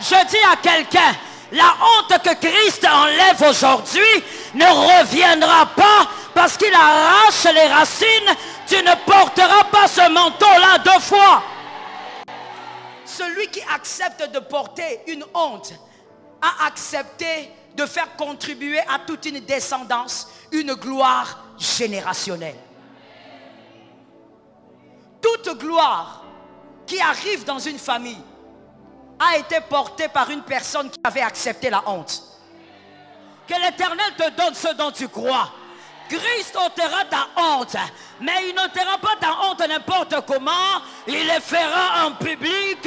Je dis à quelqu'un, la honte que Christ enlève aujourd'hui ne reviendra pas parce qu'il arrache les racines. Tu ne porteras pas ce manteau-là 2 fois. Celui qui accepte de porter une honte a accepté de faire contribuer à toute une descendance une gloire générationnelle. Toute gloire qui arrive dans une famille a été portée par une personne qui avait accepté la honte. Que l'Éternel te donne ce dont tu crois. Christ ôtera ta honte, mais il n'ôtera pas ta honte n'importe comment. Il le fera en public.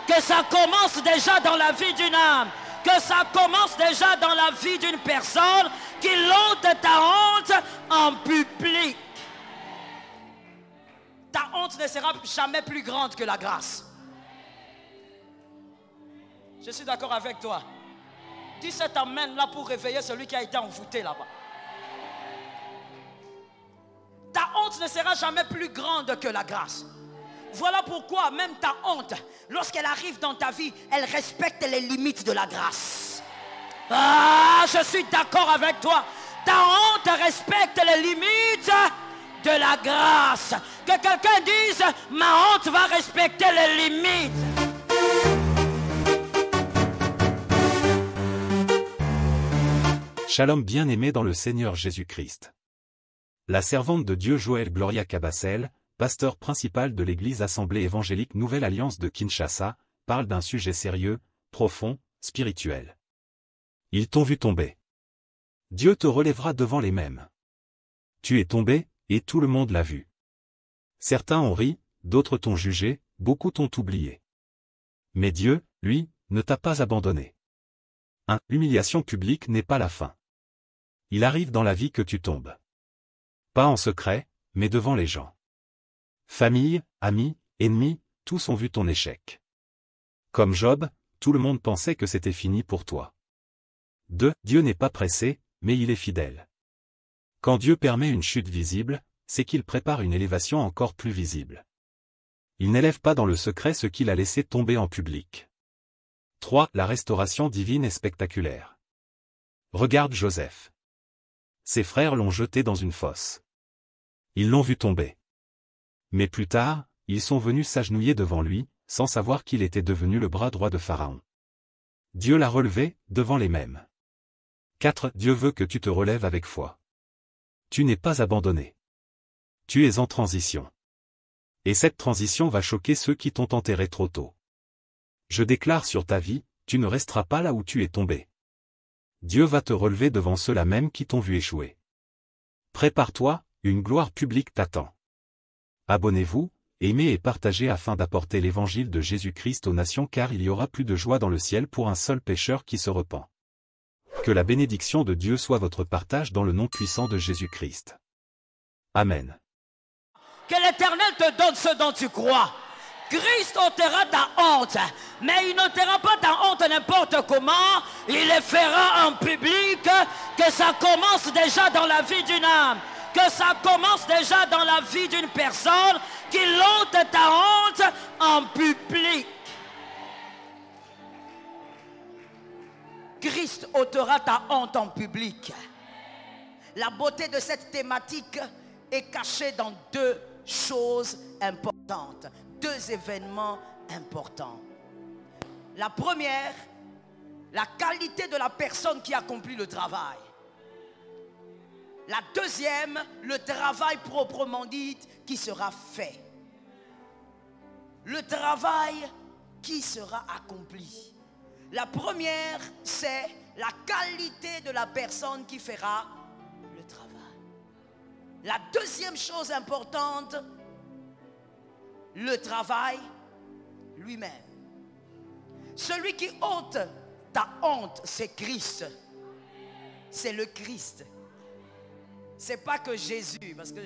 Que ça commence déjà dans la vie d'une âme, que ça commence déjà dans la vie d'une personne, qu'il ôte ta honte en public. Ta honte ne sera jamais plus grande que la grâce. Je suis d'accord avec toi. Dis cet amen là pour réveiller celui qui a été envoûté là-bas. Ta honte ne sera jamais plus grande que la grâce. Voilà pourquoi même ta honte, lorsqu'elle arrive dans ta vie, elle respecte les limites de la grâce. Ah, je suis d'accord avec toi. Ta honte respecte les limites de la grâce. Que quelqu'un dise, ma honte va respecter les limites. Shalom bien-aimé dans le Seigneur Jésus-Christ. La servante de Dieu Joël Gloria Cabassel, pasteur principal de l'église Assemblée évangélique Nouvelle Alliance de Kinshasa, parle d'un sujet sérieux, profond, spirituel. Ils t'ont vu tomber. Dieu te relèvera devant les mêmes. Tu es tombé, et tout le monde l'a vu. Certains ont ri, d'autres t'ont jugé, beaucoup t'ont oublié. Mais Dieu, lui, ne t'a pas abandonné. L'humiliation publique n'est pas la fin. Il arrive dans la vie que tu tombes. Pas en secret, mais devant les gens. Famille, amis, ennemis, tous ont vu ton échec. Comme Job, tout le monde pensait que c'était fini pour toi. 2. Dieu n'est pas pressé, mais il est fidèle. Quand Dieu permet une chute visible, c'est qu'il prépare une élévation encore plus visible. Il n'élève pas dans le secret ce qu'il a laissé tomber en public. 3. La restauration divine est spectaculaire. Regarde Joseph. Ses frères l'ont jeté dans une fosse. Ils l'ont vu tomber. Mais plus tard, ils sont venus s'agenouiller devant lui, sans savoir qu'il était devenu le bras droit de Pharaon. Dieu l'a relevé, devant les mêmes. 4. Dieu veut que tu te relèves avec foi. Tu n'es pas abandonné. Tu es en transition. Et cette transition va choquer ceux qui t'ont enterré trop tôt. Je déclare sur ta vie, tu ne resteras pas là où tu es tombé. Dieu va te relever devant ceux-là même qui t'ont vu échouer. Prépare-toi, une gloire publique t'attend. Abonnez-vous, aimez et partagez afin d'apporter l'évangile de Jésus-Christ aux nations car il y aura plus de joie dans le ciel pour un seul pécheur qui se repent. Que la bénédiction de Dieu soit votre partage dans le nom puissant de Jésus-Christ. Amen. Que l'Éternel te donne ce dont tu crois. Christ ôtera ta honte, mais il n'ôtera pas ta honte n'importe comment. Il le fera en public. Que ça commence déjà dans la vie d'une âme, que ça commence déjà dans la vie d'une personne, qu'il ôte ta honte en public. Christ ôtera ta honte en public. La beauté de cette thématique est cachée dans 2 choses importantes, 2 événements importants. La première, la qualité de la personne qui accomplit le travail. La deuxième, le travail proprement dit qui sera fait. Le travail qui sera accompli. La première, c'est la qualité de la personne qui fera le travail. La deuxième chose importante, le travail lui-même. Celui qui ôte ta honte, c'est Christ. C'est le Christ. C'est pas que Jésus, parce que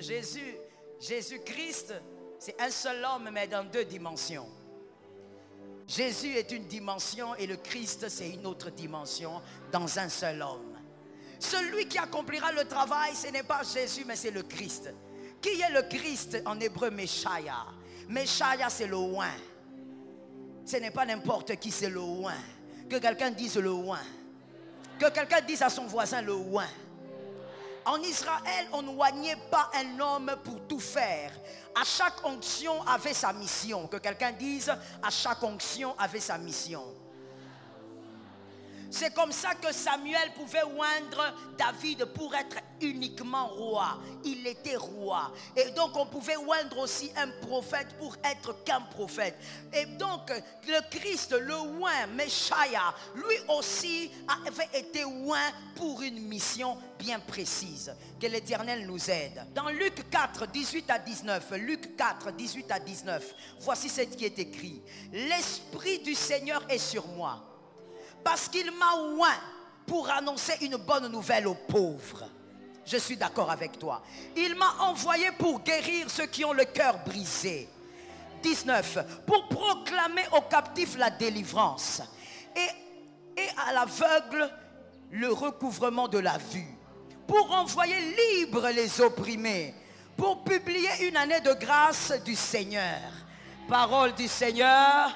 Jésus-Christ, c'est un seul homme, mais dans 2 dimensions. Jésus est une dimension et le Christ, c'est une autre dimension dans un seul homme. Celui qui accomplira le travail, ce n'est pas Jésus, mais c'est le Christ. Qui est le Christ en hébreu? Meshaya. Meshaya, c'est le oint. Ce n'est pas n'importe qui, c'est le oint. Que quelqu'un dise le oin. Que quelqu'un dise à son voisin le oin. En Israël, on ne oignait pas un homme pour tout faire. À chaque onction avait sa mission. Que quelqu'un dise, à chaque onction avait sa mission. C'est comme ça que Samuel pouvait oindre David pour être uniquement roi. Il était roi. Et donc on pouvait oindre aussi un prophète pour être qu'un prophète. Et donc le Christ, le oint, Meshaya, lui aussi avait été oint pour une mission bien précise. Que l'Éternel nous aide. Dans Luc 4, 18 à 19, Luc 4, 18 à 19, voici ce qui est écrit. L'Esprit du Seigneur est sur moi. Parce qu'il m'a oint pour annoncer une bonne nouvelle aux pauvres. Je suis d'accord avec toi. Il m'a envoyé pour guérir ceux qui ont le cœur brisé. 19. Pour proclamer aux captifs la délivrance. Et à l'aveugle le recouvrement de la vue. Pour envoyer libres les opprimés. Pour publier une année de grâce du Seigneur. Parole du Seigneur.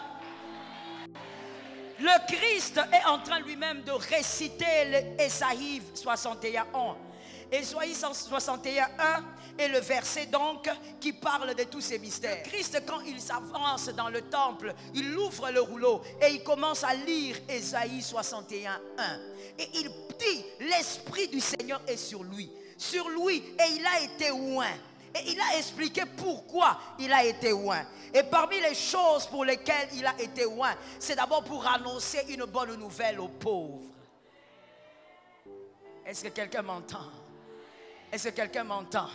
Le Christ est en train lui-même de réciter Ésaïe 61. Ésaïe 61 est le verset donc qui parle de tous ces mystères. Le Christ, quand il s'avance dans le temple, il ouvre le rouleau et il commence à lire Ésaïe 61. Et il dit, l'Esprit du Seigneur est sur lui. Sur lui, et il a été oint. Et il a expliqué pourquoi il a été oint. Et parmi les choses pour lesquelles il a été oint, c'est d'abord pour annoncer une bonne nouvelle aux pauvres. Est-ce que quelqu'un m'entend? Est-ce que quelqu'un m'entend?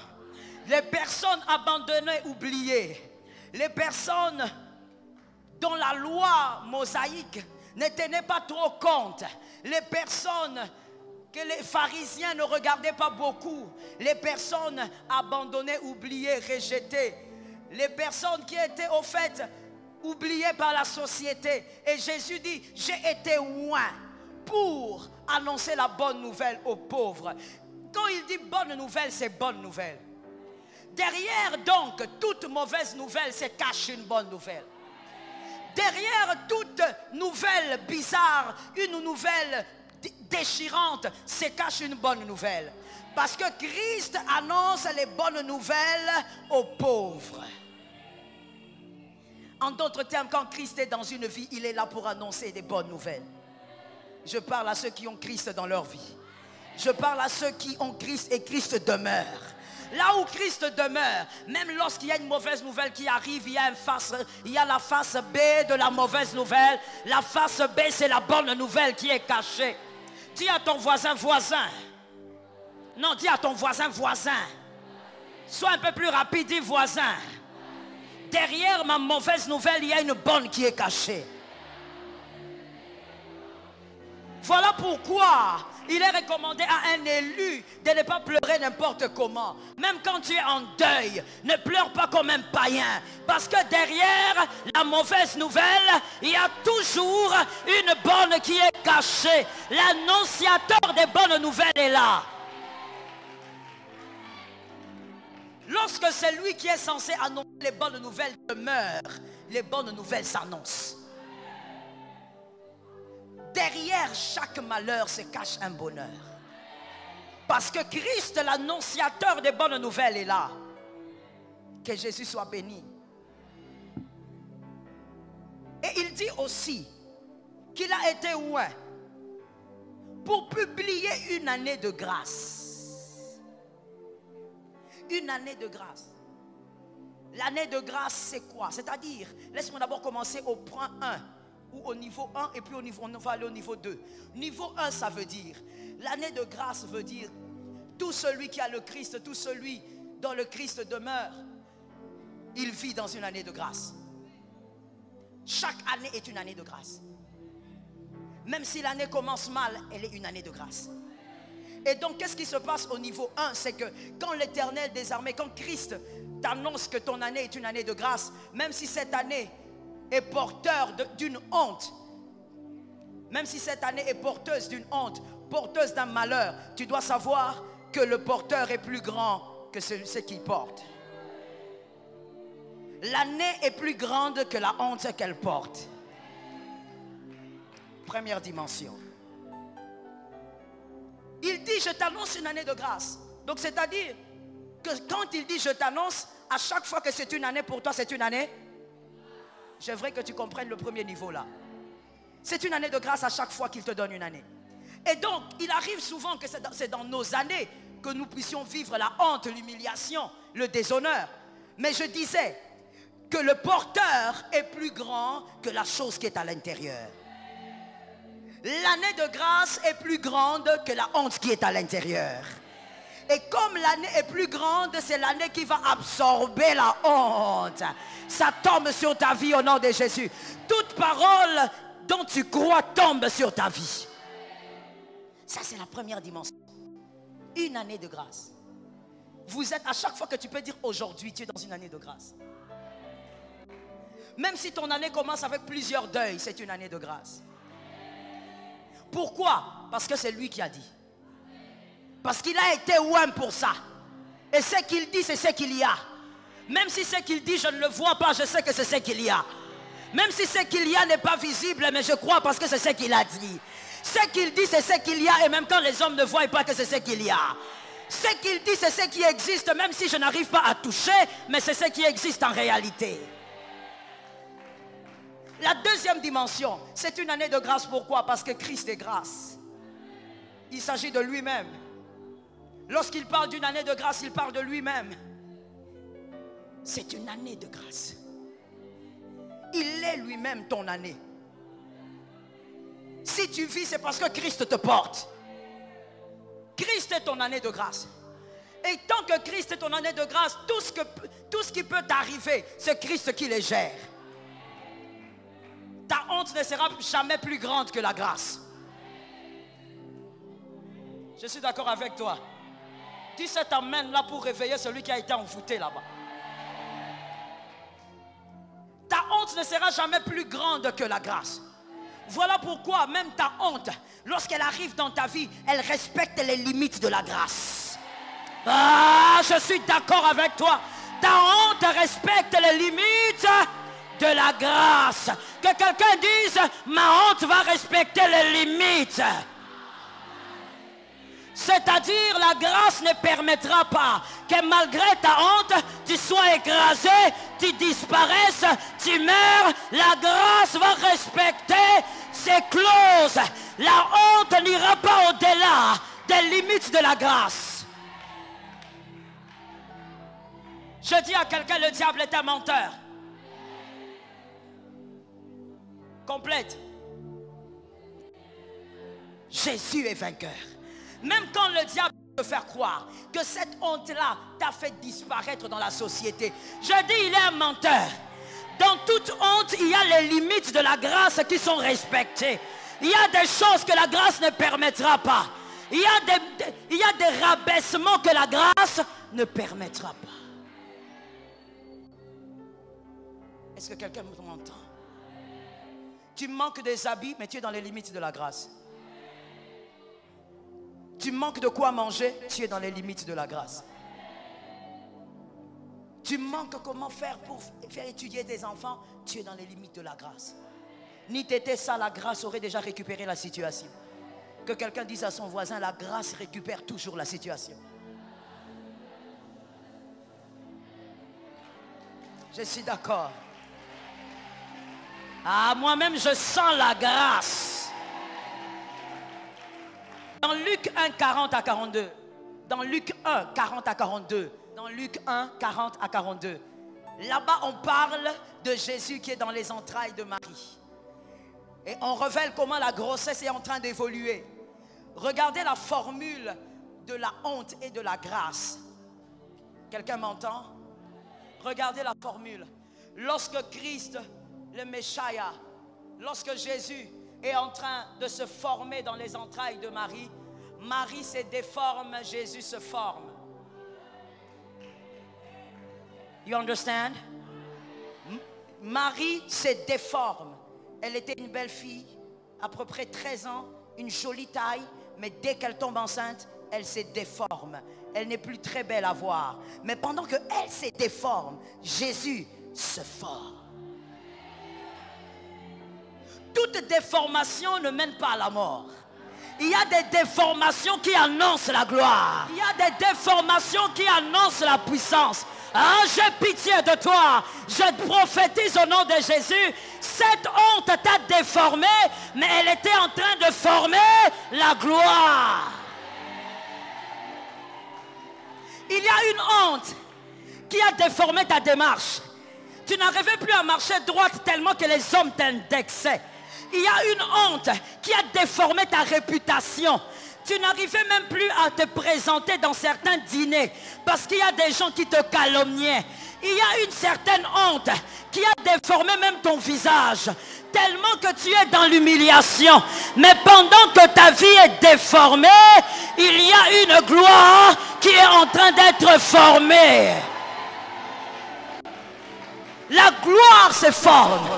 Les personnes abandonnées, oubliées, les personnes dont la loi mosaïque ne tenait pas trop compte, les personnes que les pharisiens ne regardaient pas beaucoup, les personnes abandonnées, oubliées, rejetées, les personnes qui étaient au fait oubliées par la société. Et Jésus dit, j'ai été oint pour annoncer la bonne nouvelle aux pauvres. Quand il dit bonne nouvelle, c'est bonne nouvelle. Derrière donc toute mauvaise nouvelle se cache une bonne nouvelle. Derrière toute nouvelle bizarre, une nouvelle déchirante, se cache une bonne nouvelle. Parce que Christ annonce les bonnes nouvelles aux pauvres. En d'autres termes, quand Christ est dans une vie, il est là pour annoncer des bonnes nouvelles. Je parle à ceux qui ont Christ dans leur vie. Je parle à ceux qui ont Christ et Christ demeure. Là où Christ demeure, même lorsqu'il y a une mauvaise nouvelle qui arrive, il y a la face B de la mauvaise nouvelle. La face B, c'est la bonne nouvelle qui est cachée. Dis à ton voisin, voisin. Non, dis à ton voisin, voisin. Sois un peu plus rapide, dis voisin. Derrière ma mauvaise nouvelle, il y a une bonne qui est cachée. Voilà pourquoi il est recommandé à un élu de ne pas pleurer n'importe comment. Même quand tu es en deuil, ne pleure pas comme un païen. Parce que derrière la mauvaise nouvelle, il y a toujours une bonne qui est cachée. L'annonciateur des bonnes nouvelles est là. Lorsque celui qui est censé annoncer les bonnes nouvelles demeure, les bonnes nouvelles s'annoncent. Derrière chaque malheur se cache un bonheur. Parce que Christ, l'annonciateur des bonnes nouvelles, est là. Que Jésus soit béni. Et il dit aussi qu'il a été oint pour publier une année de grâce. Une année de grâce. L'année de grâce, c'est quoi? C'est-à-dire, laisse-moi d'abord commencer au point 1. Ou au niveau 1 et puis on va aller au niveau 2. Niveau 1, ça veut dire, l'année de grâce veut dire, tout celui qui a le Christ, tout celui dont le Christ demeure, il vit dans une année de grâce. Chaque année est une année de grâce. Même si l'année commence mal, elle est une année de grâce. Et donc, qu'est-ce qui se passe au niveau 1? C'est que quand l'Éternel des armées, quand Christ t'annonce que ton année est une année de grâce, même si cette année est porteur d'une honte, même si cette année est porteuse d'une honte, porteuse d'un malheur, tu dois savoir que le porteur est plus grand que ce qu'il porte. L'année est plus grande que la honte qu'elle porte. Première dimension. Il dit, je t'annonce une année de grâce. Donc c'est-à-dire que quand il dit, je t'annonce, à chaque fois que c'est une année pour toi, c'est une année. J'aimerais que tu comprennes le premier niveau là. C'est une année de grâce à chaque fois qu'il te donne une année. Et donc, il arrive souvent que c'est dans nos années que nous puissions vivre la honte, l'humiliation, le déshonneur. Mais je disais que le porteur est plus grand que la chose qui est à l'intérieur. L'année de grâce est plus grande que la honte qui est à l'intérieur. Et comme l'année est plus grande, c'est l'année qui va absorber la honte. Ça tombe sur ta vie au nom de Jésus. Toute parole dont tu crois tombe sur ta vie. Ça, c'est la première dimension. Une année de grâce. Vous êtes, à chaque fois que tu peux dire aujourd'hui, tu es dans une année de grâce. Même si ton année commence avec plusieurs deuils, c'est une année de grâce. Pourquoi? Parce que c'est lui qui a dit. Parce qu'il a été ouin pour ça. Et ce qu'il dit, c'est ce qu'il y a. Même si ce qu'il dit, je ne le vois pas, je sais que c'est ce qu'il y a. Même si ce qu'il y a n'est pas visible, mais je crois parce que c'est ce qu'il a dit. Ce qu'il dit, c'est ce qu'il y a, et même quand les hommes ne voient pas que c'est ce qu'il y a. Ce qu'il dit, c'est ce qui existe, même si je n'arrive pas à toucher, mais c'est ce qui existe en réalité. La deuxième dimension, c'est une année de grâce. Pourquoi? Parce que Christ est grâce. Il s'agit de lui-même. Lorsqu'il parle d'une année de grâce, il parle de lui-même. C'est une année de grâce. Il est lui-même ton année. Si tu vis, c'est parce que Christ te porte. Christ est ton année de grâce. Et tant que Christ est ton année de grâce, tout ce qui peut t'arriver, c'est Christ qui les gère. Ta honte ne sera jamais plus grande que la grâce. Je suis d'accord avec toi. Dis cet amen là pour réveiller celui qui a été envoûté là-bas. Ta honte ne sera jamais plus grande que la grâce. Voilà pourquoi même ta honte, lorsqu'elle arrive dans ta vie, elle respecte les limites de la grâce. Ah, je suis d'accord avec toi. Ta honte respecte les limites de la grâce. Que quelqu'un dise, ma honte va respecter les limites. C'est-à-dire, la grâce ne permettra pas que malgré ta honte, tu sois écrasé, tu disparaisses, tu meurs. La grâce va respecter ses clauses. La honte n'ira pas au-delà des limites de la grâce. Je dis à quelqu'un, le diable est un menteur. Complète. Jésus est vainqueur. Même quand le diable peut faire croire que cette honte-là t'a fait disparaître dans la société, je dis, il est un menteur. Dans toute honte, il y a les limites de la grâce qui sont respectées. Il y a des choses que la grâce ne permettra pas. Il y a des rabaissements que la grâce ne permettra pas. Est-ce que quelqu'un m'entend? Tu manques des habits, mais tu es dans les limites de la grâce. Tu manques de quoi manger, tu es dans les limites de la grâce. Tu manques comment faire pour faire étudier tes enfants, tu es dans les limites de la grâce. Ni t'étais ça, la grâce aurait déjà récupéré la situation. Que quelqu'un dise à son voisin, la grâce récupère toujours la situation. Je suis d'accord. Ah, moi-même je sens la grâce. Dans Luc 1, 40 à 42. Dans Luc 1, 40 à 42. Dans Luc 1, 40 à 42. Là-bas, on parle de Jésus qui est dans les entrailles de Marie. Et on révèle comment la grossesse est en train d'évoluer. Regardez la formule de la honte et de la grâce. Quelqu'un m'entend? Regardez la formule. Lorsque Christ, le Messia, lorsque Jésus est en train de se former dans les entrailles de Marie, Marie se déforme, Jésus se forme. You understand? Marie se déforme. Elle était une belle fille, à peu près 13 ans, une jolie taille, mais dès qu'elle tombe enceinte, elle se déforme. Elle n'est plus très belle à voir. Mais pendant qu'elle se déforme, Jésus se forme. toute déformation ne mène pas à la mort. Il y a des déformations qui annoncent la gloire. Il y a des déformations qui annoncent la puissance. Ah, j'ai pitié de toi. Je te prophétise au nom de Jésus. Cette honte t'a déformé, mais elle était en train de former la gloire. Il y a une honte qui a déformé ta démarche. Tu n'arrivais plus à marcher droite tellement que les hommes t'indexaient. Il y a une honte qui a déformé ta réputation. Tu n'arrivais même plus à te présenter dans certains dîners parce qu'il y a des gens qui te calomniaient. Il y a une certaine honte qui a déformé même ton visage, tellement que tu es dans l'humiliation. Mais pendant que ta vie est déformée, il y a une gloire qui est en train d'être formée. La gloire se forme.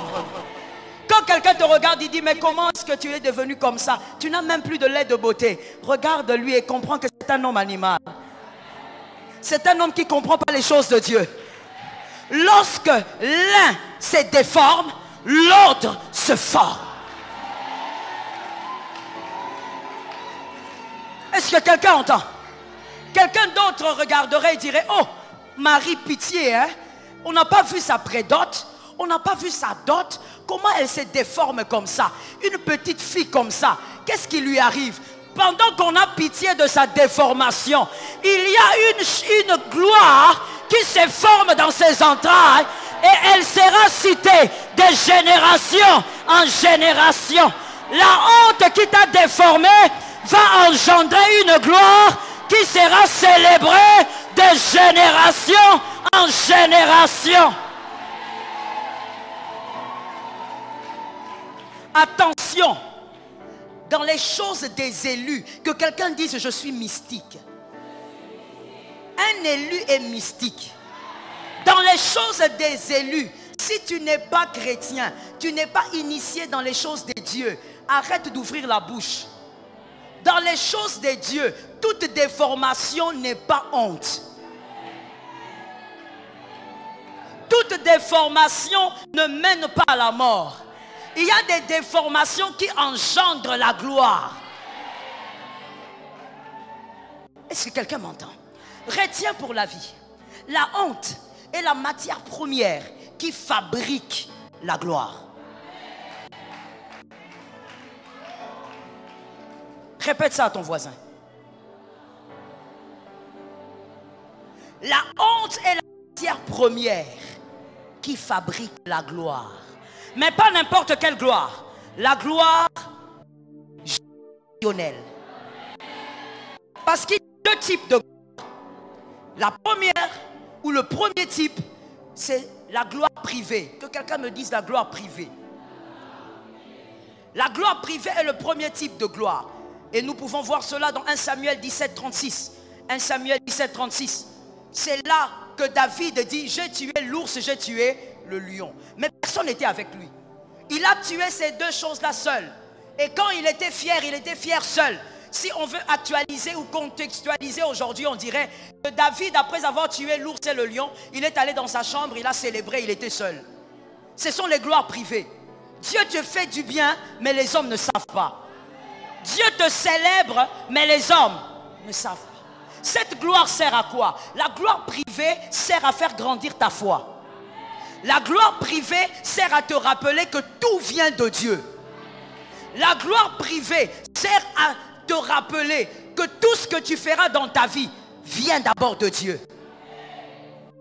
Quand quelqu'un te regarde, il dit, mais comment est-ce que tu es devenu comme ça? Tu n'as même plus de lait de beauté. Regarde-lui et comprends que c'est un homme animal. C'est un homme qui ne comprend pas les choses de Dieu. Lorsque l'un se déforme, l'autre se forme. Est-ce que quelqu'un entend? Quelqu'un d'autre regarderait et dirait, oh, Marie, pitié, hein? On n'a pas vu sa prédote. On n'a pas vu sa dot. Comment elle se déforme comme ça? Une petite fille comme ça. Qu'est-ce qui lui arrive? Pendant qu'on a pitié de sa déformation, il y a une gloire qui se forme dans ses entrailles et elle sera citée de génération en génération. La honte qui t'a déformé va engendrer une gloire qui sera célébrée de génération en génération. Attention, dans les choses des élus, que quelqu'un dise je suis mystique. Un élu est mystique. Dans les choses des élus, si tu n'es pas chrétien, tu n'es pas initié dans les choses de Dieu, arrête d'ouvrir la bouche. Dans les choses de Dieu, toute déformation n'est pas honte. Toute déformation ne mène pas à la mort. Il y a des déformations qui engendrent la gloire. Est-ce que quelqu'un m'entend? Retiens pour la vie. La honte est la matière première qui fabrique la gloire. Répète ça à ton voisin. La honte est la matière première qui fabrique la gloire. Mais pas n'importe quelle gloire. La gloire générationnelle. Parce qu'il y a deux types de gloire. La première, ou le premier type, c'est la gloire privée. Que quelqu'un me dise la gloire privée. La gloire privée est le premier type de gloire. Et nous pouvons voir cela dans 1 Samuel 17, 36. 1 Samuel 17, 36. C'est là que David dit, j'ai tué l'ours, j'ai tué le lion. Mais personne n'était avec lui. Il a tué ces deux choses-là seul. Et quand il était fier seul. Si on veut actualiser ou contextualiser aujourd'hui, on dirait que David, après avoir tué l'ours et le lion, il est allé dans sa chambre, il a célébré, il était seul. Ce sont les gloires privées. Dieu te fait du bien, mais les hommes ne savent pas. Dieu te célèbre, mais les hommes ne savent pas. Cette gloire sert à quoi? La gloire privée sert à faire grandir ta foi. La gloire privée sert à te rappeler que tout vient de Dieu. La gloire privée sert à te rappeler que tout ce que tu feras dans ta vie vient d'abord de Dieu.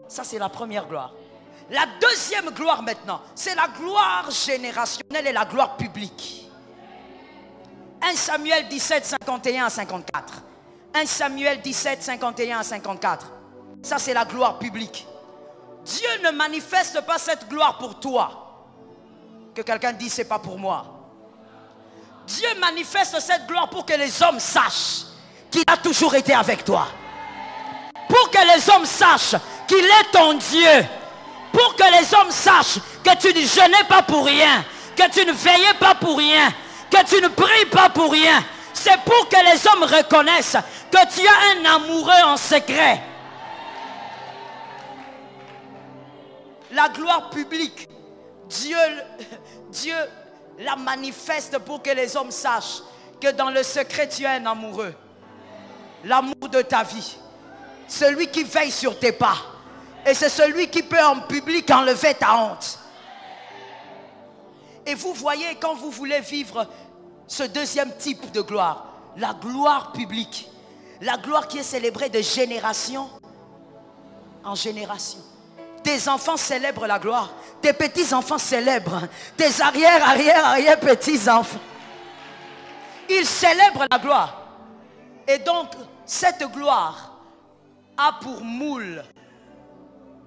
Ça, c'est la première gloire. La deuxième gloire maintenant, c'est la gloire générationnelle et la gloire publique. 1 Samuel 17, 51 à 54. 1 Samuel 17, 51 à 54. Ça, c'est la gloire publique. Dieu ne manifeste pas cette gloire pour toi. Que quelqu'un dise, c'est pas pour moi. Dieu manifeste cette gloire pour que les hommes sachent qu'il a toujours été avec toi. Pour que les hommes sachent qu'il est ton Dieu. Pour que les hommes sachent que tu ne jeûnais pas pour rien. Que tu ne veillais pas pour rien. Que tu ne pries pas pour rien. C'est pour que les hommes reconnaissent que tu as un amoureux en secret. La gloire publique. Dieu la manifeste pour que les hommes sachent que dans le secret tu es un amoureux. L'amour de ta vie. Celui qui veille sur tes pas. Et c'est celui qui peut en public enlever ta honte. Et vous voyez, quand vous voulez vivre ce deuxième type de gloire, la gloire publique, la gloire qui est célébrée de génération en génération. Tes enfants célèbrent la gloire, tes petits-enfants célèbrent, tes arrière-petits-enfants. Ils célèbrent la gloire. Et donc, cette gloire a pour moule,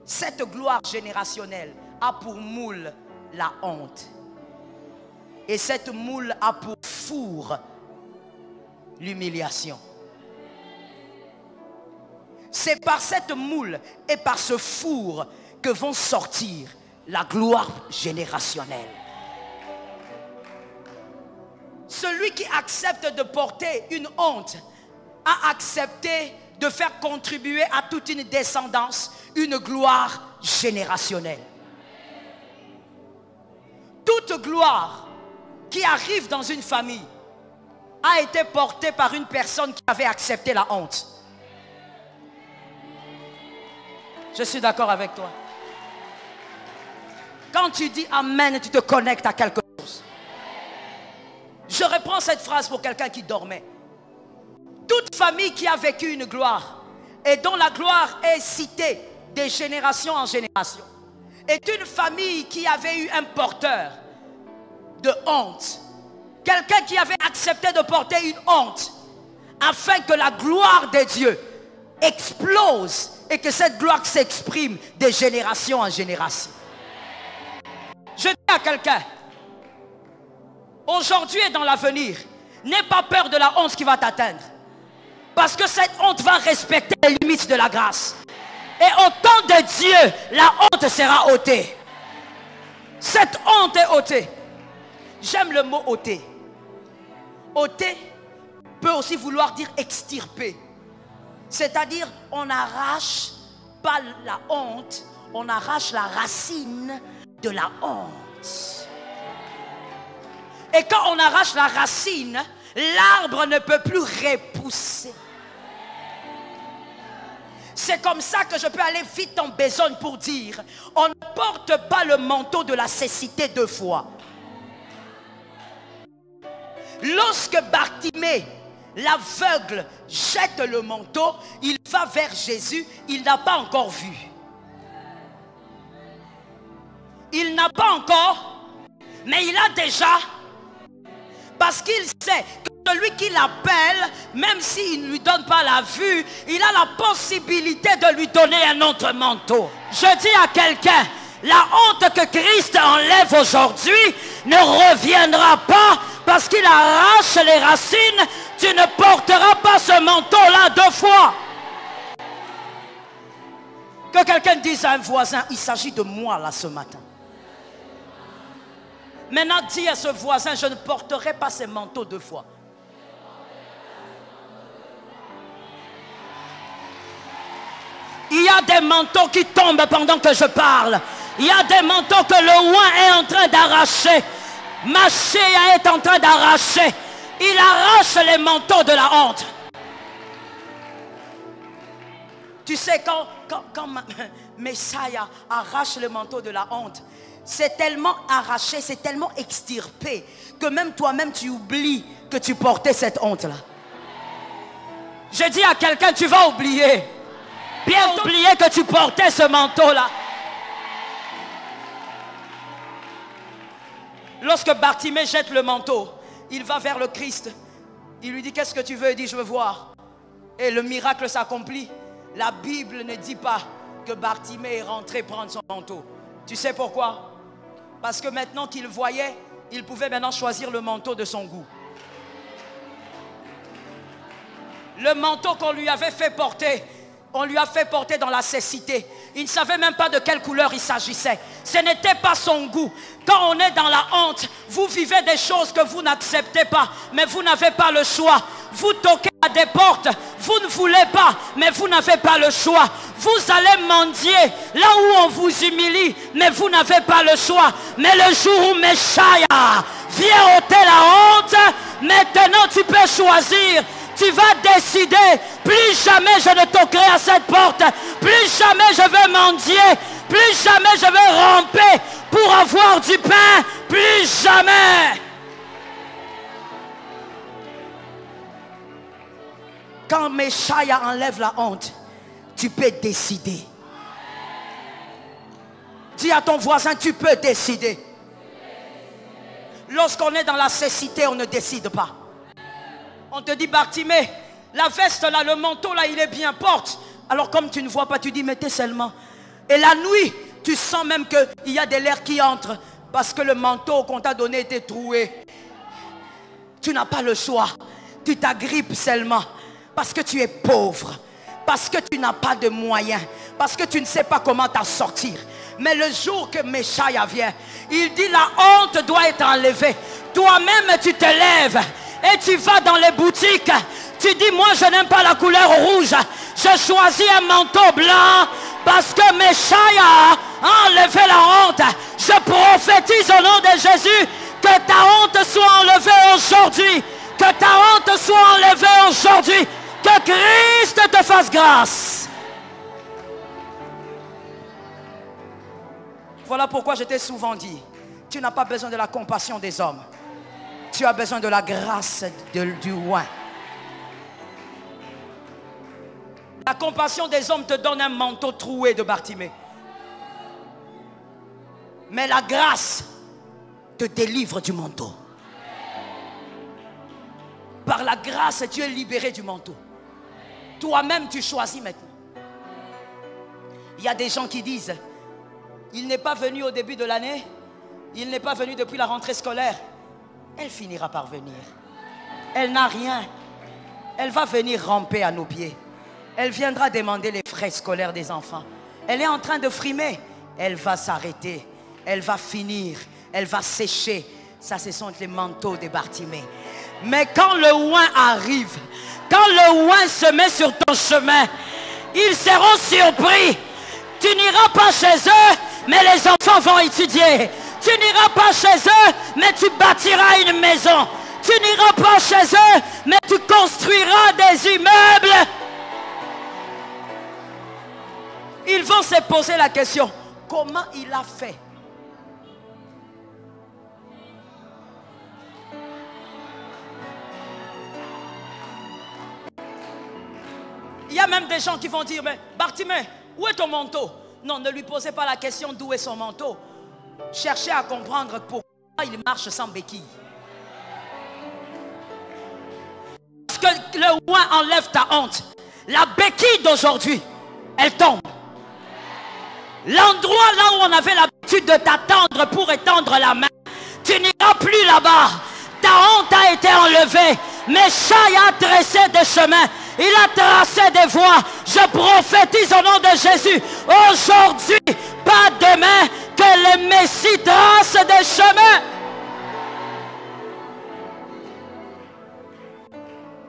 cette gloire générationnelle a pour moule la honte. Et cette moule a pour four l'humiliation. C'est par cette moule et par ce four que vont sortir la gloire générationnelle. Celui qui accepte de porter une honte a accepté de faire contribuer à toute une descendance une gloire générationnelle. Toute gloire qui arrive dans une famille a été portée par une personne qui avait accepté la honte. Je suis d'accord avec toi. Quand tu dis Amen, tu te connectes à quelque chose. Je reprends cette phrase pour quelqu'un qui dormait. Toute famille qui a vécu une gloire et dont la gloire est citée de génération en génération est une famille qui avait eu un porteur de honte. Quelqu'un qui avait accepté de porter une honte afin que la gloire de Dieu explose et que cette gloire s'exprime de génération en génération. Je dis à quelqu'un, aujourd'hui et dans l'avenir, n'aie pas peur de la honte qui va t'atteindre. Parce que cette honte va respecter les limites de la grâce. Et au temps de Dieu, la honte sera ôtée. Cette honte est ôtée. J'aime le mot ôter. Ôter peut aussi vouloir dire extirper. C'est-à-dire, on n'arrache pas la honte, on arrache la racine de la honte. Et quand on arrache la racine, l'arbre ne peut plus repousser. C'est comme ça que je peux aller vite en besogne pour dire, on ne porte pas le manteau de la cécité deux fois. Lorsque Bartimée, l'aveugle, jette le manteau, il va vers Jésus, il n'a pas encore vu. Il n'a pas encore, mais il a déjà, parce qu'il sait que celui qui l'appelle, même s'il ne lui donne pas la vue, il a la possibilité de lui donner un autre manteau. Je dis à quelqu'un, la honte que Christ enlève aujourd'hui ne reviendra pas parce qu'il arrache les racines. Tu ne porteras pas ce manteau-là deux fois. Que quelqu'un dise à un voisin, il s'agit de moi là ce matin. Maintenant, dis à ce voisin, je ne porterai pas ces manteaux deux fois. Il y a des manteaux qui tombent pendant que je parle. Il y a des manteaux que le oint est en train d'arracher. Machéa est en train d'arracher. Il arrache les manteaux de la honte. Tu sais, quand Messiah arrache le manteau de la honte, c'est tellement arraché, c'est tellement extirpé que même toi-même tu oublies que tu portais cette honte-là. Je dis à quelqu'un, tu vas oublier. Bien oublier que tu portais ce manteau-là. Lorsque Bartimée jette le manteau, il va vers le Christ. Il lui dit, qu'est-ce que tu veux? Il dit, je veux voir. Et le miracle s'accomplit. La Bible ne dit pas que Bartimée est rentré prendre son manteau. Tu sais pourquoi? Parce que maintenant qu'il voyait, il pouvait maintenant choisir le manteau de son goût. Le manteau qu'on lui avait fait porter, on lui a fait porter dans la cécité. Il ne savait même pas de quelle couleur il s'agissait. Ce n'était pas son goût. Quand on est dans la honte, vous vivez des choses que vous n'acceptez pas, mais vous n'avez pas le choix. Vous toquez à des portes, vous ne voulez pas, mais vous n'avez pas le choix. Vous allez mendier là où on vous humilie, mais vous n'avez pas le choix. Mais le jour où Messiah vient ôter la honte. Maintenant, tu peux choisir. Tu vas décider, plus jamais je ne toquerai à cette porte. Plus jamais je vais mendier. Plus jamais je vais ramper pour avoir du pain. Plus jamais. Quand Meshaya enlève la honte, tu peux décider. Dis à ton voisin, tu peux décider. Lorsqu'on est dans la cécité, on ne décide pas. On te dit, Bartimée, la veste là, le manteau là, il est bien, porte. Alors comme tu ne vois pas, tu dis, mettez seulement. Et la nuit, tu sens même qu'il y a de l'air qui entre. Parce que le manteau qu'on t'a donné était troué. Tu n'as pas le choix. Tu t'agrippes seulement. Parce que tu es pauvre. Parce que tu n'as pas de moyens. Parce que tu ne sais pas comment t'en sortir. Mais le jour que Meshaya vient, il dit, la honte doit être enlevée. Toi-même, tu te lèves. Et tu vas dans les boutiques, tu dis, moi je n'aime pas la couleur rouge, je choisis un manteau blanc, parce que Meshaya a enlevé la honte. Je prophétise au nom de Jésus, que ta honte soit enlevée aujourd'hui, que ta honte soit enlevée aujourd'hui, que Christ te fasse grâce. Voilà pourquoi je t'ai souvent dit, tu n'as pas besoin de la compassion des hommes. Tu as besoin de la grâce du roi. La compassion des hommes te donne un manteau troué de Bartimée. Mais la grâce te délivre du manteau. Par la grâce, tu es libéré du manteau. Toi-même, tu choisis maintenant. Il y a des gens qui disent, il n'est pas venu au début de l'année, il n'est pas venu depuis la rentrée scolaire. Elle finira par venir. Elle n'a rien. Elle va venir ramper à nos pieds. Elle viendra demander les frais scolaires des enfants. Elle est en train de frimer. Elle va s'arrêter. Elle va finir. Elle va sécher. Ça, ce sont les manteaux de Bartimée. Mais quand le oint arrive, quand le oint se met sur ton chemin, ils seront surpris. Tu n'iras pas chez eux, mais les enfants vont étudier. Tu n'iras pas chez eux, mais tu bâtiras une maison. Tu n'iras pas chez eux, mais tu construiras des immeubles. Ils vont se poser la question, comment il a fait? Il y a même des gens qui vont dire, mais Bartimée, où est ton manteau? Non, ne lui posez pas la question d'où est son manteau. Cherchez à comprendre pourquoi il marche sans béquille. Parce que le roi enlève ta honte. La béquille d'aujourd'hui, elle tombe. L'endroit là où on avait l'habitude de t'attendre pour étendre la main, tu n'iras plus là-bas. Ta honte a été enlevée. Meshaya a tracé des chemins. Il a tracé des voies. Je prophétise au nom de Jésus. Aujourd'hui, pas demain, que le Messie trace des chemins.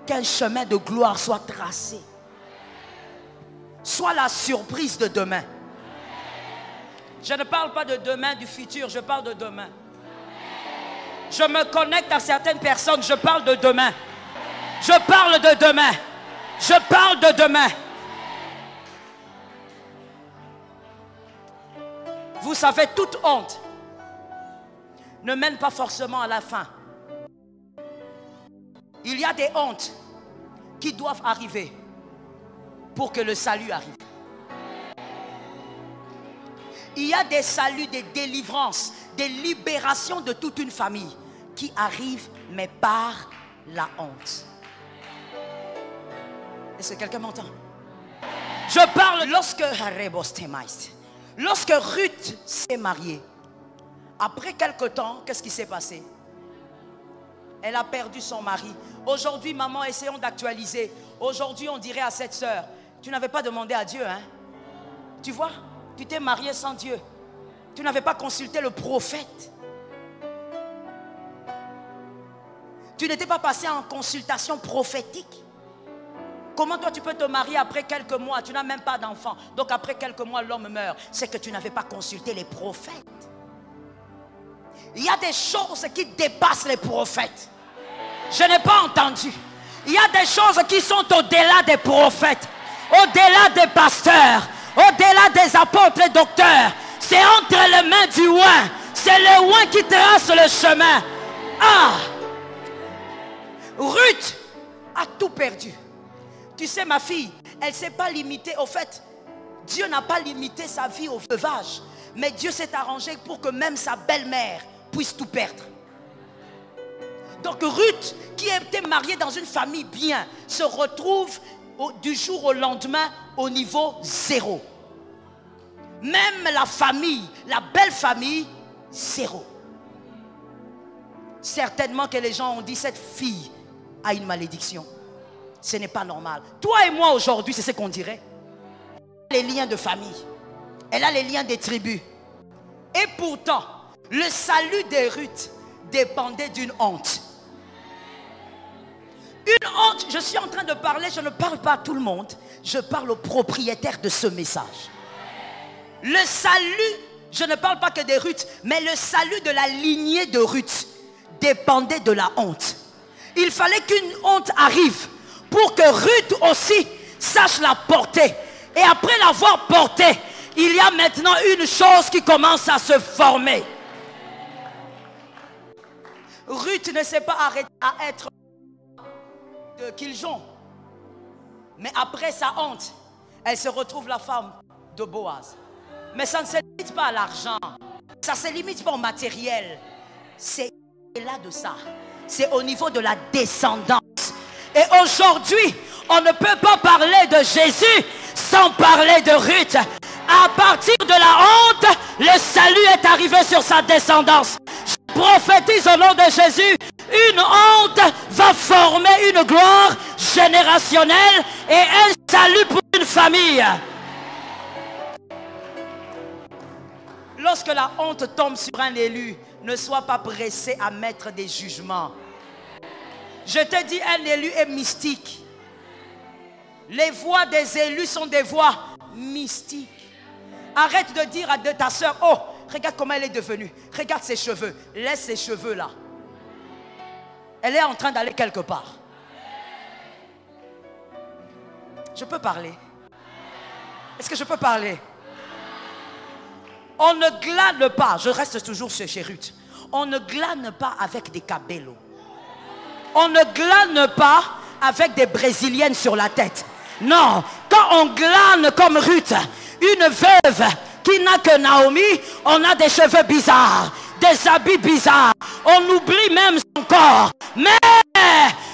Qu'un chemin de gloire soit tracé. Soit la surprise de demain. Je ne parle pas de demain, du futur, je parle de demain. Je me connecte à certaines personnes, je parle de demain. Je parle de demain. Je parle de demain. Vous savez, toute honte ne mène pas forcément à la fin. Il y a des hontes qui doivent arriver pour que le salut arrive. Il y a des saluts, des délivrances, des libérations de toute une famille qui arrivent, mais par la honte. Est-ce que quelqu'un m'entend? Je parle lorsque Ruth s'est mariée. Après quelque temps, qu'est-ce qui s'est passé? Elle a perdu son mari. Aujourd'hui, maman, essayons d'actualiser. Aujourd'hui, on dirait à cette sœur, tu n'avais pas demandé à Dieu, hein? Tu vois, tu t'es mariée sans Dieu. Tu n'avais pas consulté le prophète. Tu n'étais pas passé en consultation prophétique. Comment toi tu peux te marier après quelques mois? Tu n'as même pas d'enfant. Donc après quelques mois l'homme meurt. C'est que tu n'avais pas consulté les prophètes. Il y a des choses qui dépassent les prophètes. Je n'ai pas entendu. Il y a des choses qui sont au-delà des prophètes, au-delà des pasteurs, au-delà des apôtres et docteurs. C'est entre les mains du oint. C'est le oint qui trace le chemin. Ah! Ruth a tout perdu. Tu sais, ma fille, elle ne s'est pas limitée. Au fait, Dieu n'a pas limité sa vie au veuvage. Mais Dieu s'est arrangé pour que même sa belle-mère puisse tout perdre. Donc Ruth, qui était mariée dans une famille bien, se retrouve du jour au lendemain au niveau 0. Même la famille, la belle famille, 0. Certainement que les gens ont dit, cette fille a une malédiction. Ce n'est pas normal. Toi et moi aujourd'hui, c'est ce qu'on dirait. Les liens de famille. Elle a les liens des tribus. Et pourtant, le salut de Ruth dépendait d'une honte. Une honte, je suis en train de parler, je ne parle pas à tout le monde. Je parle au propriétaire de ce message. Le salut, je ne parle pas que de Ruth, mais le salut de la lignée de Ruth dépendait de la honte. Il fallait qu'une honte arrive pour que Ruth aussi sache la porter. Et après l'avoir portée, il y a maintenant une chose qui commence à se former. Ruth ne s'est pas arrêtée à être de Kiljon. Mais après sa honte, elle se retrouve la femme de Boaz. Mais ça ne se limite pas à l'argent. Ça ne se limite pas au matériel. C'est là de ça. C'est au niveau de la descendance. Et aujourd'hui, on ne peut pas parler de Jésus sans parler de Ruth. À partir de la honte, le salut est arrivé sur sa descendance. Je prophétise au nom de Jésus, une honte va former une gloire générationnelle et un salut pour une famille. Lorsque la honte tombe sur un élu, ne sois pas pressé à mettre des jugements. Je te dis, un élu est mystique. Les voix des élus sont des voix mystiques. Arrête de dire à ta soeur, oh, regarde comment elle est devenue. Regarde ses cheveux. Laisse ses cheveux là. Elle est en train d'aller quelque part. Je peux parler? Est-ce que je peux parler? On ne glane pas. Je reste toujours chez Ruth. On ne glane pas avec des cabellos. On ne glane pas avec des brésiliennes sur la tête. Non, quand on glane comme Ruth, une veuve qui n'a que Naomi, on a des cheveux bizarres, des habits bizarres. On oublie même son corps. Mais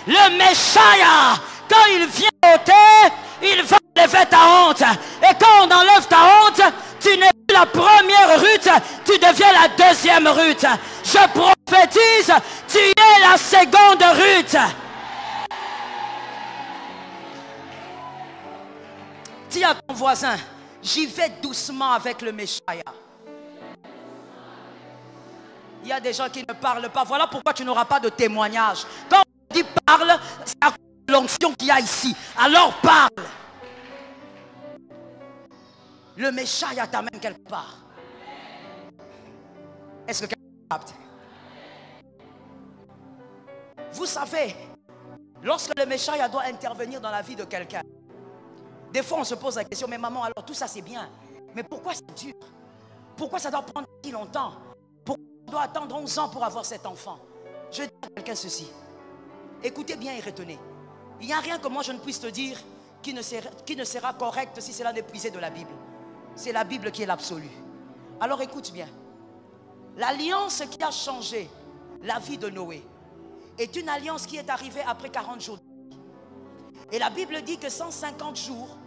le Messia, quand il vient ôter, il va enlever ta honte. Et quand on enlève ta honte, tu n'es plus la première Ruth, tu deviens la deuxième Ruth. Je prophétise, tu es la seconde Ruth. Dis à ton voisin, j'y vais doucement avec le Messia. Il y a des gens qui ne parlent pas. Voilà pourquoi tu n'auras pas de témoignage. Quand on dit parle, c'est à cause de l'onction qu'il y a ici. Alors parle. Le Messia t'amène quelque part. Est-ce que quelqu'un capte? Vous savez, lorsque le Messia doit intervenir dans la vie de quelqu'un, des fois on se pose la question, mais maman, alors tout ça c'est bien, mais pourquoi c'est dur? Pourquoi ça doit prendre si longtemps? Pourquoi on doit attendre 11 ans pour avoir cet enfant? Je dis à quelqu'un ceci, écoutez bien et retenez, il n'y a rien que moi je ne puisse te dire qui ne sera correct si cela n'est puisé de la Bible. C'est la Bible qui est l'absolu. Alors écoute bien, l'alliance qui a changé la vie de Noé est une alliance qui est arrivée après 40 jours. Et la Bible dit que 150 jours,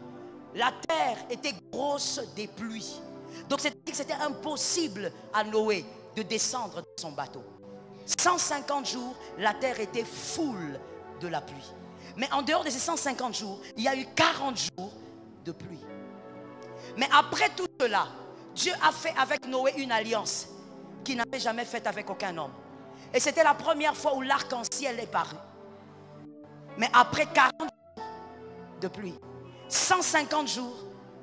la terre était grosse des pluies. Donc c'était impossible à Noé de descendre de son bateau. 150 jours, la terre était full de la pluie. Mais en dehors de ces 150 jours, il y a eu 40 jours de pluie. Mais après tout cela, Dieu a fait avec Noé une alliance qu'il n'avait jamais faite avec aucun homme. Et c'était la première fois où l'arc-en-ciel est paru. Mais après 40 jours de pluie, 150 jours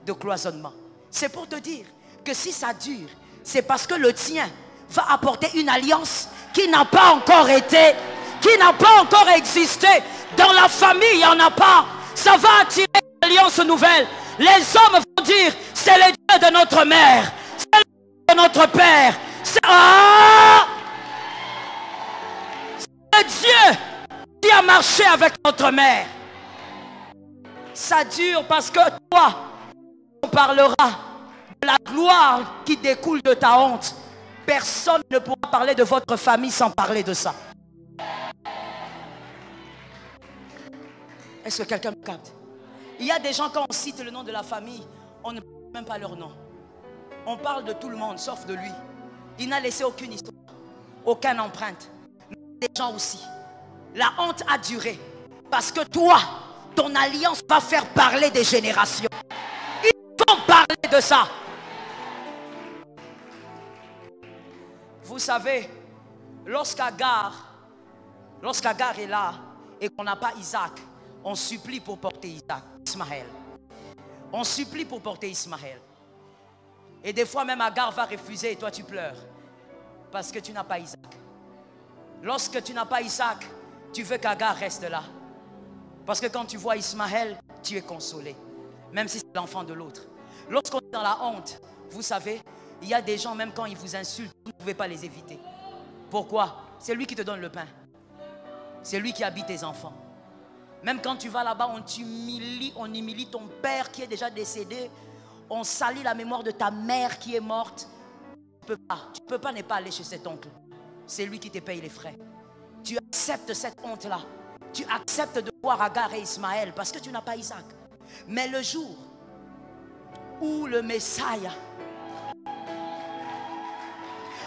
de cloisonnement. C'est pour te dire que si ça dure, c'est parce que le tien va apporter une alliance qui n'a pas encore été, qui n'a pas encore existé. Dans la famille, il n'y en a pas. Ça va attirer une alliance nouvelle. Les hommes vont dire, c'est le Dieu de notre mère, c'est le Dieu de notre père. C'est le Dieu qui a marché avec notre mère. Ça dure parce que toi, on parlera de la gloire qui découle de ta honte. Personne ne pourra parler de votre famille sans parler de ça. Est-ce que quelqu'un me capte? Il y a des gens, quand on cite le nom de la famille, on ne parle même pas leur nom. On parle de tout le monde, sauf de lui. Il n'a laissé aucune histoire, aucune empreinte. Mais des gens aussi. La honte a duré. Parce que toi, ton alliance va faire parler des générations. Ils vont parler de ça. Vous savez, lorsqu'Agar est là et qu'on n'a pas Isaac, on supplie pour porter Ismaël. On supplie pour porter Ismaël. Et des fois même Agar va refuser et toi tu pleures. Parce que tu n'as pas Isaac. Lorsque tu n'as pas Isaac, tu veux qu'Agar reste là. Parce que quand tu vois Ismaël, tu es consolé. Même si c'est l'enfant de l'autre. Lorsqu'on est dans la honte, vous savez, il y a des gens, même quand ils vous insultent, vous ne pouvez pas les éviter. Pourquoi? C'est lui qui te donne le pain. C'est lui qui habite tes enfants. Même quand tu vas là-bas, on humilie ton père qui est déjà décédé. On salit la mémoire de ta mère qui est morte. Tu ne peux pas ne pas aller chez cet oncle. C'est lui qui te paye les frais. Tu acceptes cette honte-là. Tu acceptes de voir Agar et Ismaël parce que tu n'as pas Isaac. Mais le jour où le Messie,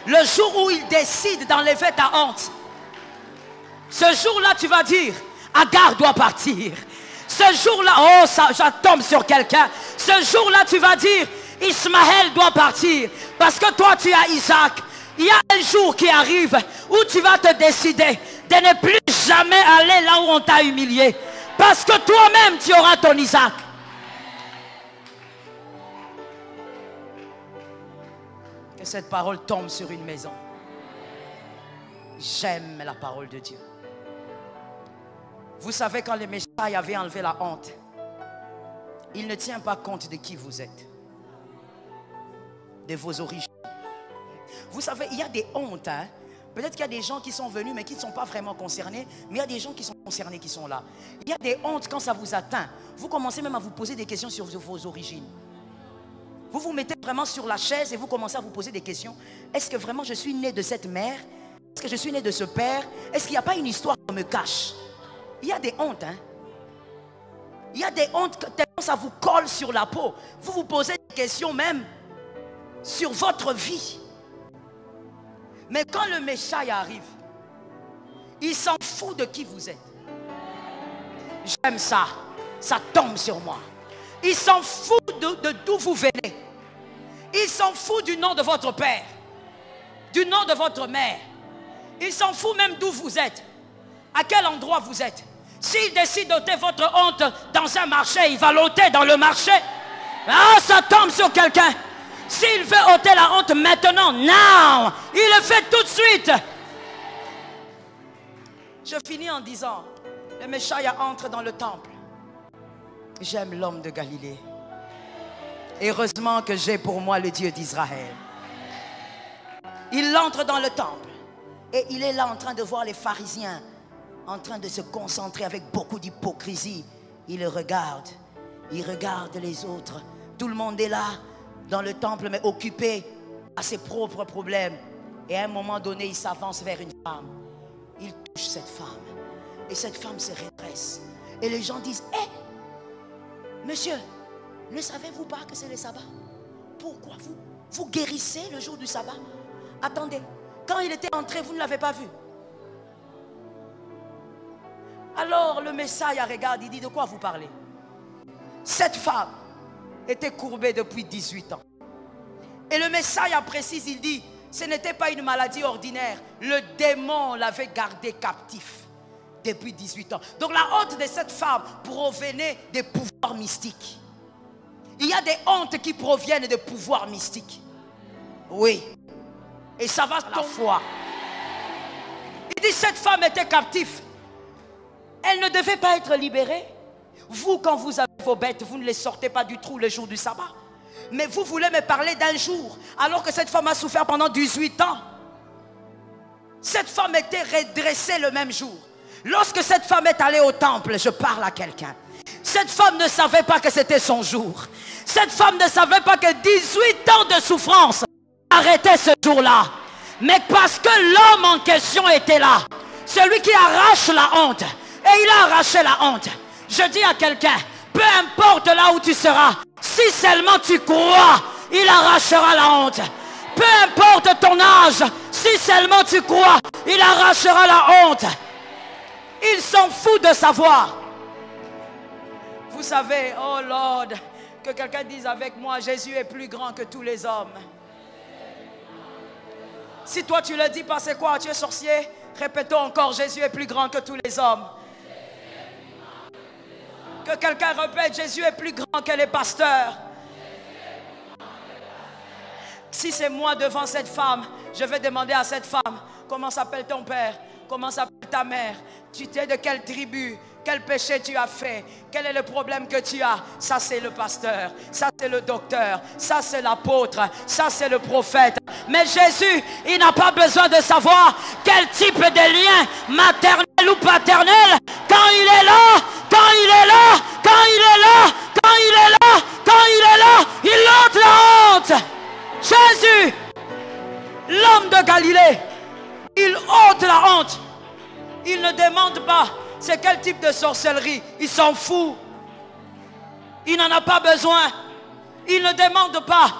le jour où il décide d'enlever ta honte, ce jour-là tu vas dire, Agar doit partir. Ce jour-là, oh ça tombe sur quelqu'un. Ce jour-là tu vas dire, Ismaël doit partir. Parce que toi tu as Isaac. Il y a un jour qui arrive où tu vas te décider de ne plus jamais aller là où on t'a humilié. Parce que toi-même tu auras ton Isaac. Que cette parole tombe sur une maison. J'aime la parole de Dieu. Vous savez, quand le Messie avait enlevé la honte, il ne tient pas compte de qui vous êtes, de vos origines. Vous savez, il y a des hontes. Peut-être qu'il y a des gens qui sont venus mais qui ne sont pas vraiment concernés. Mais il y a des gens qui sont concernés qui sont là. Il y a des hontes quand ça vous atteint. Vous commencez même à vous poser des questions sur vos origines. Vous vous mettez vraiment sur la chaise et vous commencez à vous poser des questions. Est-ce que vraiment je suis né de cette mère? Est-ce que je suis né de ce père? Est-ce qu'il n'y a pas une histoire qu'on me cache? Il y a des hontes. Il y a des hontes tellement ça vous colle sur la peau. Vous vous posez des questions même sur votre vie. Mais quand le Messie arrive, il s'en fout de qui vous êtes. J'aime ça. Ça tombe sur moi. Il s'en fout de d'où vous venez. Il s'en fout du nom de votre père, du nom de votre mère. Il s'en fout même d'où vous êtes, à quel endroit vous êtes. S'il décide d'ôter votre honte dans un marché, il va l'ôter dans le marché. Ah, ça tombe sur quelqu'un. S'il veut ôter la honte maintenant, now, il le fait tout de suite. Je finis en disant, le Messie entre dans le temple. J'aime l'homme de Galilée. Heureusement que j'ai pour moi le Dieu d'Israël. Il entre dans le temple. Et il est là en train de voir les pharisiens en train de se concentrer avec beaucoup d'hypocrisie. Il regarde les autres. Tout le monde est là dans le temple mais occupé à ses propres problèmes. Et à un moment donné, il s'avance vers une femme. Il touche cette femme. Et cette femme se redresse. Et les gens disent, hé, monsieur, ne savez-vous pas que c'est le sabbat? Pourquoi vous guérissez le jour du sabbat? Attendez, quand il était entré, vous ne l'avez pas vu. Alors le Messie regarde, il dit, de quoi vous parlez? Cette femme était courbée depuis 18 ans. Et le Messie précise, il dit, ce n'était pas une maladie ordinaire. Le démon l'avait gardé captif depuis 18 ans. Donc la honte de cette femme provenait des pouvoirs mystiques. Il y a des hontes qui proviennent des pouvoirs mystiques. Oui. Et ça va la foi. Il dit, cette femme était captive. Elle ne devait pas être libérée. Vous, quand vous avez vos bêtes, vous ne les sortez pas du trou le jour du sabbat. Mais vous voulez me parler d'un jour, alors que cette femme a souffert pendant 18 ans. Cette femme était redressée le même jour. Lorsque cette femme est allée au temple, je parle à quelqu'un. Cette femme ne savait pas que c'était son jour. Cette femme ne savait pas que 18 ans de souffrance arrêtaient ce jour-là. Mais parce que l'homme en question était là, celui qui arrache la honte, et il a arraché la honte. Je dis à quelqu'un, peu importe là où tu seras, si seulement tu crois, il arrachera la honte. Peu importe ton âge, si seulement tu crois, il arrachera la honte. Il s'en fout de savoir. Vous savez, oh Lord, que quelqu'un dise avec moi, Jésus est plus grand que tous les hommes. Si toi tu le dis pas, c'est quoi? Tu es sorcier? Répétons encore, Jésus est plus grand que tous les hommes. Que quelqu'un répète, Jésus est plus grand que les pasteurs. Si c'est moi devant cette femme, je vais demander à cette femme, comment s'appelle ton père? Comment s'appelle ta mère? Tu es de quelle tribu? Quel péché tu as fait? Quel est le problème que tu as? Ça c'est le pasteur, ça c'est le docteur, ça c'est l'apôtre, ça c'est le prophète. Mais Jésus, il n'a pas besoin de savoir quel type de lien maternel ou paternel. Quand il est là, quand il est là, quand il est là, quand il est là, quand il est là, il ôte la honte. Jésus, l'homme de Galilée, il ôte la honte. Il ne demande pas c'est quel type de sorcellerie. Il s'en fout. Il n'en a pas besoin. Il ne demande pas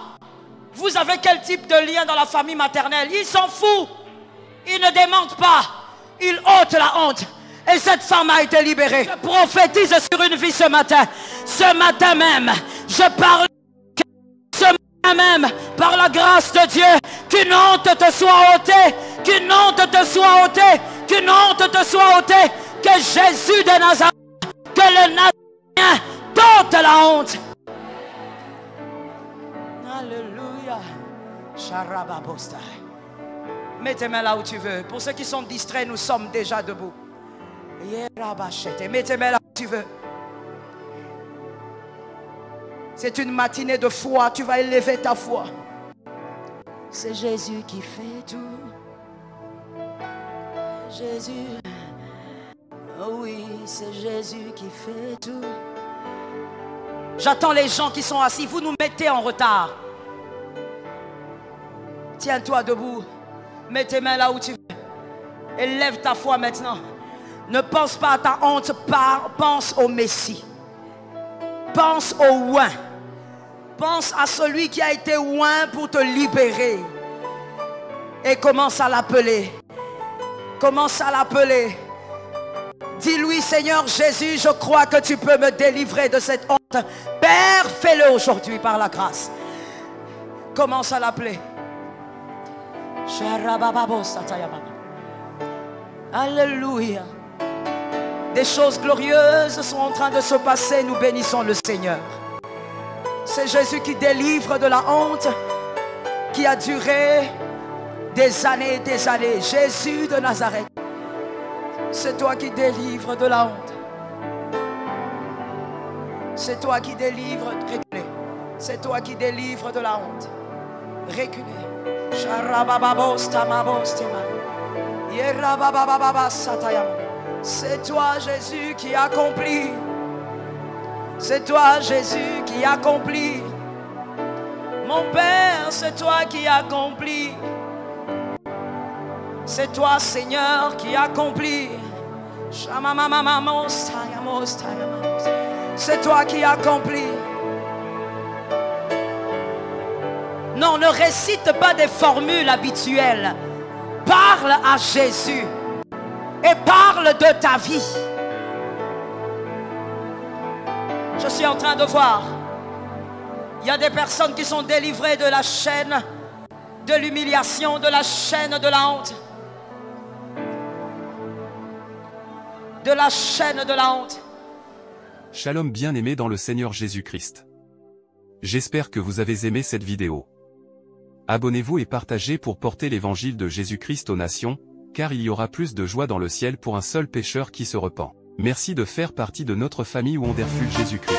vous avez quel type de lien dans la famille maternelle. Il s'en fout. Il ne demande pas. Il ôte la honte. Et cette femme a été libérée. Je prophétise sur une vie ce matin. Ce matin même, je parle. Ce matin même, par la grâce de Dieu, qu'une honte te soit ôtée. Qu'une honte te soit ôtée. Qu'une honte te soit ôtée. Que Jésus de Nazareth, que le Nazaréen t'ôte la honte. Alléluia. Mets tes mains là où tu veux. Pour ceux qui sont distraits, nous sommes déjà debout. Mets tes mains là où tu veux. C'est une matinée de foi. Tu vas élever ta foi. C'est Jésus qui fait tout. Jésus. Oh oui, c'est Jésus qui fait tout. J'attends les gens qui sont assis. Vous nous mettez en retard. Tiens-toi debout. Mets tes mains là où tu veux. Élève ta foi maintenant. Ne pense pas à ta honte. Pense au Messie. Pense au oint. Pense à celui qui a été oint pour te libérer. Et commence à l'appeler. Commence à l'appeler. Dis-lui, Seigneur Jésus, je crois que tu peux me délivrer de cette honte. Père, fais-le aujourd'hui par la grâce. Commence à l'appeler. Alléluia. Des choses glorieuses sont en train de se passer. Nous bénissons le Seigneur. C'est Jésus qui délivre de la honte qui a duré des années et des années. Jésus de Nazareth. C'est toi qui délivres de la honte. C'est toi qui délivres. Reculez. C'est toi qui délivres de la honte. Reculez. C'est toi Jésus qui accomplit. C'est toi Jésus qui accomplit. Mon Père, c'est toi qui accomplis. C'est toi Seigneur qui accomplis. C'est toi qui accomplis. Non, ne récite pas des formules habituelles. Parle à Jésus. Et parle de ta vie. Je suis en train de voir. Il y a des personnes qui sont délivrées de la chaîne de l'humiliation, de la chaîne de la honte. De la chaîne de la honte. Shalom bien-aimés dans le Seigneur Jésus-Christ. J'espère que vous avez aimé cette vidéo. Abonnez-vous et partagez pour porter l'évangile de Jésus-Christ aux nations, car il y aura plus de joie dans le ciel pour un seul pécheur qui se repent. Merci de faire partie de notre famille Wonderful Jésus-Christ.